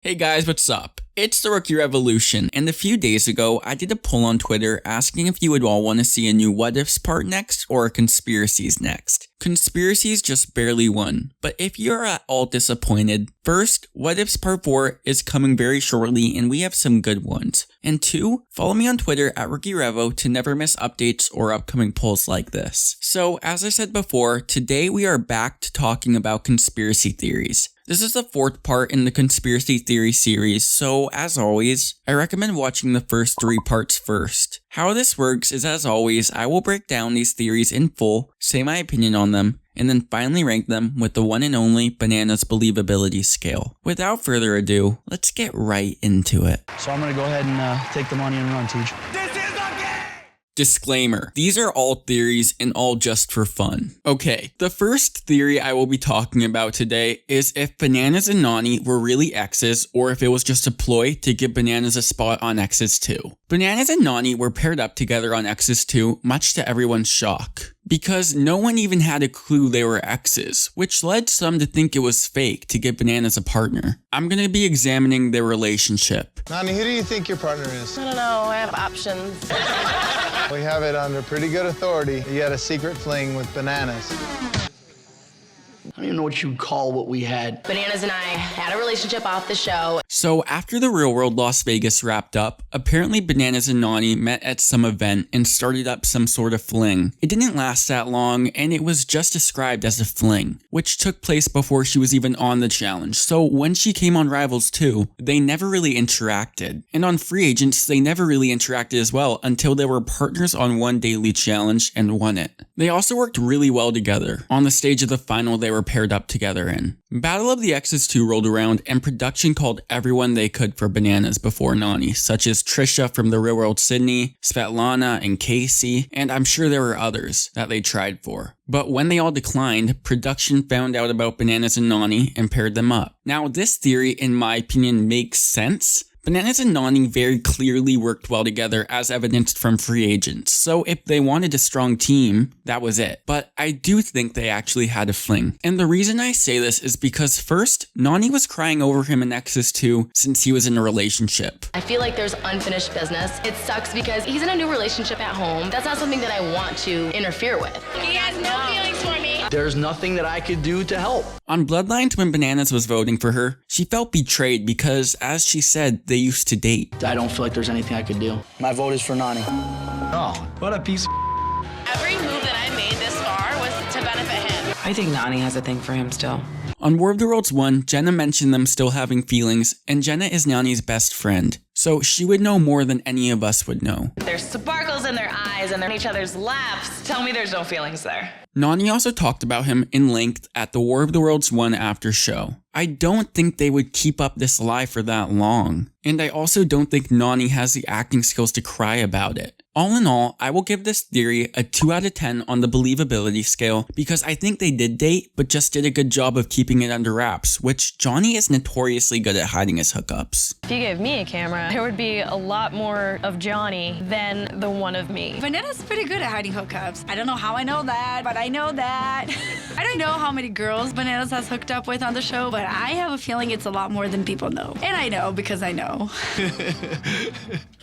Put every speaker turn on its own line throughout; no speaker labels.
Hey guys, what's up? It's the Rookie Revolution, and a few days ago, I did a poll on Twitter asking if you would all want to see a new What Ifs part next or Conspiracies next. Conspiracies just barely won, but if you're at all disappointed, first, What Ifs Part 4 is coming very shortly and we have some good ones. And 2, follow me on Twitter at RookieRevo to never miss updates or upcoming polls like this. So, as I said before, today we are back to talking about conspiracy theories. This is the 4th part in the conspiracy theory series, so as always, I recommend watching the first 3 parts first. How this works is, as always, I will break down these theories in full, say my opinion on them, and then finally rank them with the one and only Bananas Believability Scale. Without further ado, let's get right into it.
So I'm gonna go ahead and take the money and run, Teach.
Disclaimer, these are all theories and all just for fun. Okay, the first theory I will be talking about today is if Bananas and Nani were really exes or if it was just a ploy to give Bananas a spot on Exes 2. Bananas and Nani were paired up together on Exes 2, much to everyone's shock. Because no one even had a clue they were exes, which led some to think it was fake to give Bananas a partner. I'm gonna be examining their relationship.
Nani, who do you think your partner is?
I don't know, I have options.
We have it under pretty good authority. You had a secret fling with Bananas.
I don't even know what you'd call what we had.
Bananas and I had a relationship off the show.
So after the Real World Las Vegas wrapped up, apparently Bananas and Nani met at some event and started up some sort of fling. It didn't last that long and it was just described as a fling, which took place before she was even on the challenge. So when she came on Rivals 2, they never really interacted. And on Free Agents, they never really interacted as well until they were partners on one daily challenge and won it. They also worked really well together. On the stage of the final, they were paired up together in. Battle of the Exes 2 rolled around and production called everyone they could for Bananas before Nani, such as Trisha from The Real World Sydney, Svetlana and Casey, and I'm sure there were others that they tried for. But when they all declined, production found out about Bananas and Nani and paired them up. Now this theory, in my opinion, makes sense. Bananas and Nani very clearly worked well together as evidenced from Free Agents, so if they wanted a strong team, that was it. But I do think they actually had a fling. And the reason I say this is because first, Nani was crying over him in Exes 2 since he was in a relationship.
I feel like there's unfinished business. It sucks because he's in a new relationship at home. That's not something that I want to interfere with. He has no feelings for me.
There's nothing that I could do to help.
On Bloodlines, when Bananas was voting for her, she felt betrayed because, as she said, they used to date.
I don't feel like there's anything I could do. My vote is for Nani. Oh, what a piece of
Every move that I made this far was to benefit him.
I think Nani has a thing for him still.
On War of the Worlds 1, Jenna mentioned them still having feelings, and Jenna is Nani's best friend, so she would know more than any of us would know.
There's sparkles in their eyes and they're in each other's laps. Tell me there's no feelings there.
Nani also talked about him in length at the War of the Worlds 1 after show. I don't think they would keep up this lie for that long, and I also don't think Nani has the acting skills to cry about it. All in all, I will give this theory a 2 out of 10 on the believability scale because I think they did date, but just did a good job of keeping it under wraps, which Johnny is notoriously good at hiding his hookups.
If you gave me a camera, there would be a lot more of Johnny than the one of me.
Bananas pretty good at hiding hookups. I don't know how I know that, but I know that. I don't know how many girls Bananas has hooked up with on the show, but I have a feeling it's a lot more than people know. And I know because I know.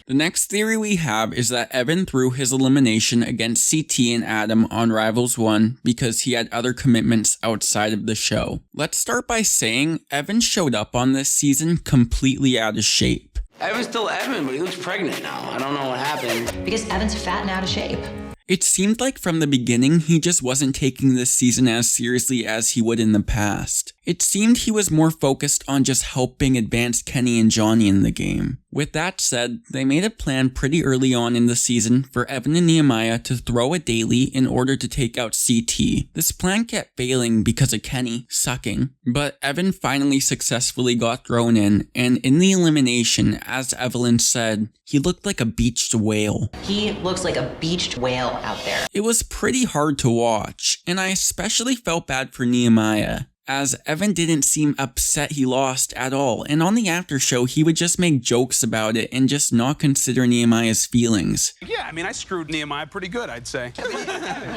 The next theory we have is that Evan threw his elimination against CT and Adam on Rivals 1 because he had other commitments outside of the show. Let's start by saying Evan showed up on this season completely out of shape.
Evan's still Evan, but he looks pregnant now. I don't know what happened.
Because Evan's fat and out of shape.
It seemed like from the beginning he just wasn't taking this season as seriously as he would in the past. It seemed he was more focused on just helping advance Kenny and Johnny in the game. With that said, they made a plan pretty early on in the season for Evan and Nehemiah to throw a daily in order to take out CT. This plan kept failing because of Kenny sucking, but Evan finally successfully got thrown in, and in the elimination, as Evelyn said, he looked like a beached whale.
He looks like a beached whale out there.
It was pretty hard to watch, and I especially felt bad for Nehemiah. as Evan didn't seem upset he lost at all, and on the after show he would just make jokes about it and just not consider Nehemiah's feelings.
Yeah, I mean, I screwed Nehemiah pretty good, I'd say.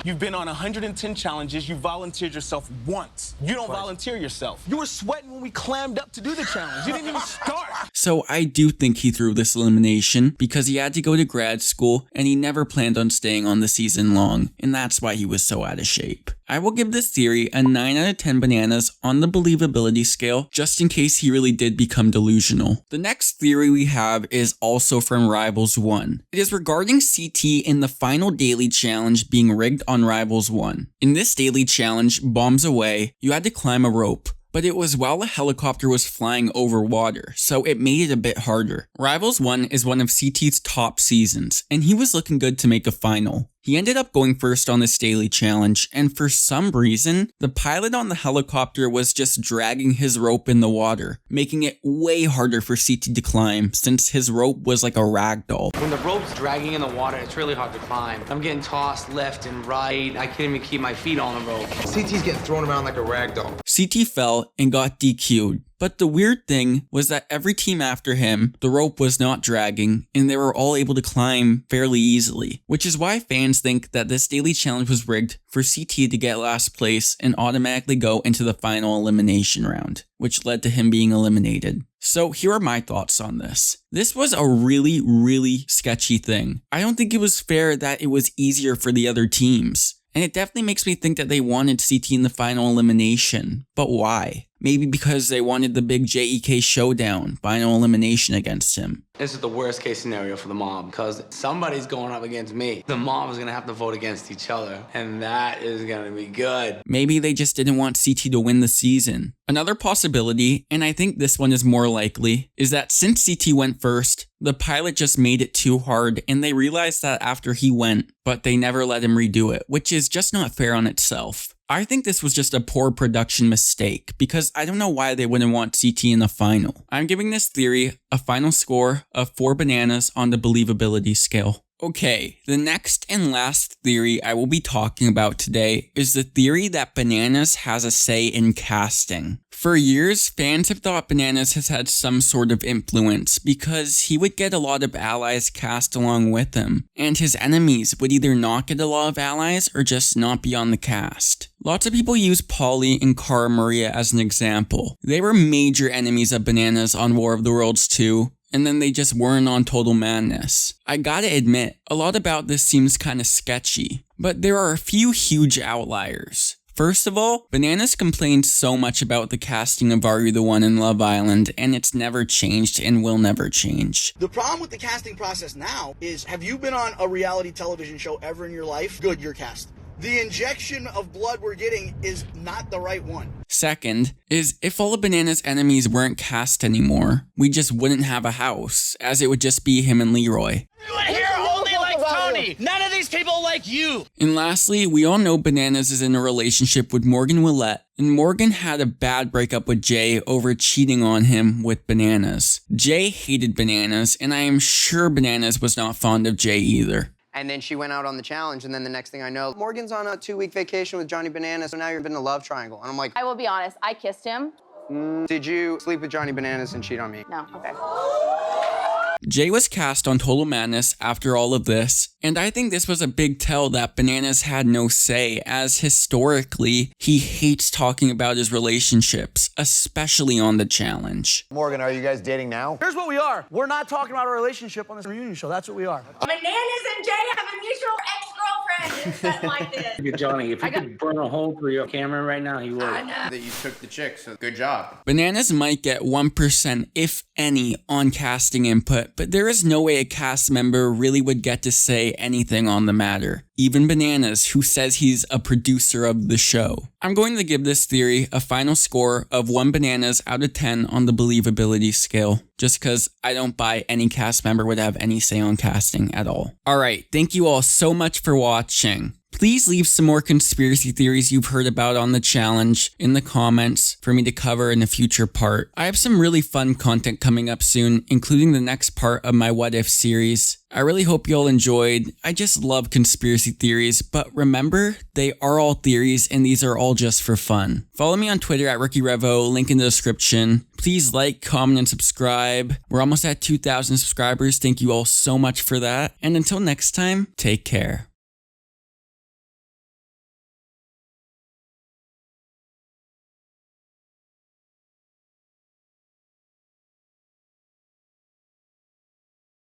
You've been on 110 challenges, you volunteered yourself once. You don't volunteer yourself. You were sweating when we clammed up to do the challenge. You didn't even start.
So I do think he threw this elimination because he had to go to grad school and he never planned on staying on the season long, and that's why he was so out of shape. I will give this theory a 9 out of 10 bananas on the believability scale, just in case he really did become delusional. The next theory we have is also from Rivals 1. It is regarding CT in the final daily challenge being rigged on Rivals 1. In this daily challenge, Bombs Away, you had to climb a rope, but it was while a helicopter was flying over water, so it made it a bit harder. Rivals 1 is one of CT's top seasons, and he was looking good to make a final. He ended up going first on this daily challenge, and for some reason, the pilot on the helicopter was just dragging his rope in the water, making it way harder for CT to climb since his rope was like a rag doll.
When the rope's dragging in the water, it's really hard to climb. I'm getting tossed left and right. I can't even keep my feet on the rope.
CT's getting thrown around like a rag doll.
CT fell and got DQ'd. But the weird thing was that every team after him, the rope was not dragging, and they were all able to climb fairly easily, which is why fans think that this daily challenge was rigged for CT to get last place and automatically go into the final elimination round, which led to him being eliminated. So here are my thoughts on this. This was a really sketchy thing. I don't think it was fair that it was easier for the other teams. And it definitely makes me think that they wanted CT in the final elimination. But why? Maybe because they wanted the big JEK showdown, final elimination against him.
This is the worst case scenario for the mob because somebody's going up against me. The mob is going to have to vote against each other, and that is going to be good.
Maybe they just didn't want CT to win the season. Another possibility, and I think this one is more likely, is that since CT went first, the pilot just made it too hard and they realized that after he went, but they never let him redo it, which is just not fair on itself. I think this was just a poor production mistake because I don't know why they wouldn't want CT in the final. I'm giving this theory a final score of 4 bananas on the believability scale. Okay, the next and last theory I will be talking about today is the theory that Bananas has a say in casting. For years, fans have thought Bananas has had some sort of influence because he would get a lot of allies cast along with him, and his enemies would either not get a lot of allies or just not be on the cast. Lots of people use Polly and Cara Maria as an example. They were major enemies of Bananas on War of the Worlds 2, and then they just weren't on Total Madness. I gotta admit, a lot about this seems kinda sketchy, but there are a few huge outliers. First of all, Bananas complained so much about the casting of Are You the One in Love Island, and it's never changed and will never change.
The problem with the casting process now is, have you been on a reality television show ever in your life? Good, you're cast. The injection of blood we're getting is not the right one.
Second is, if all of Bananas' enemies weren't cast anymore, we just wouldn't have a house, as it would just be him and Leroy.
Here only like Tony. None of these people like you.
And lastly, we all know Bananas is in a relationship with Morgan Willette, and Morgan had a bad breakup with Jay over cheating on him with Bananas. Jay hated Bananas, and I am sure Bananas was not fond of Jay either.
And then she went out on the challenge, and then the next thing I know, Morgan's on a 2-week vacation with Johnny Bananas, so now you're in a love triangle. And I'm like,
I will be honest, I kissed him.
Did you sleep with Johnny Bananas and cheat on me?
No, okay.
Jay was cast on Total Madness after all of this, and I think this was a big tell that Bananas had no say, as historically, he hates talking about his relationships, especially on the challenge.
Morgan, are you guys dating now?
Here's what we are. We're not talking about our relationship on this reunion show. That's what we are.
Bananas and Jay have a mutual ex-girlfriend. It's not like this.
Johnny, if you could burn a hole through your camera right now, he would.
I know. That you took the chick, so good job.
Bananas might get 1%, if any, on casting input, but there is no way a cast member really would get to say anything on the matter. Even Bananas, who says he's a producer of the show. I'm going to give this theory a final score of 1 bananas out of 10 on the believability scale, just because I don't buy any cast member would have any say on casting at all. Alright, thank you all so much for watching. Please leave some more conspiracy theories you've heard about on the challenge in the comments for me to cover in a future part. I have some really fun content coming up soon, including the next part of my What If series. I really hope you all enjoyed. I just love conspiracy theories, but remember, they are all theories and these are all just for fun. Follow me on Twitter at RookieRevo, link in the description. Please like, comment, and subscribe. We're almost at 2,000 subscribers. Thank you all so much for that. And until next time, take care.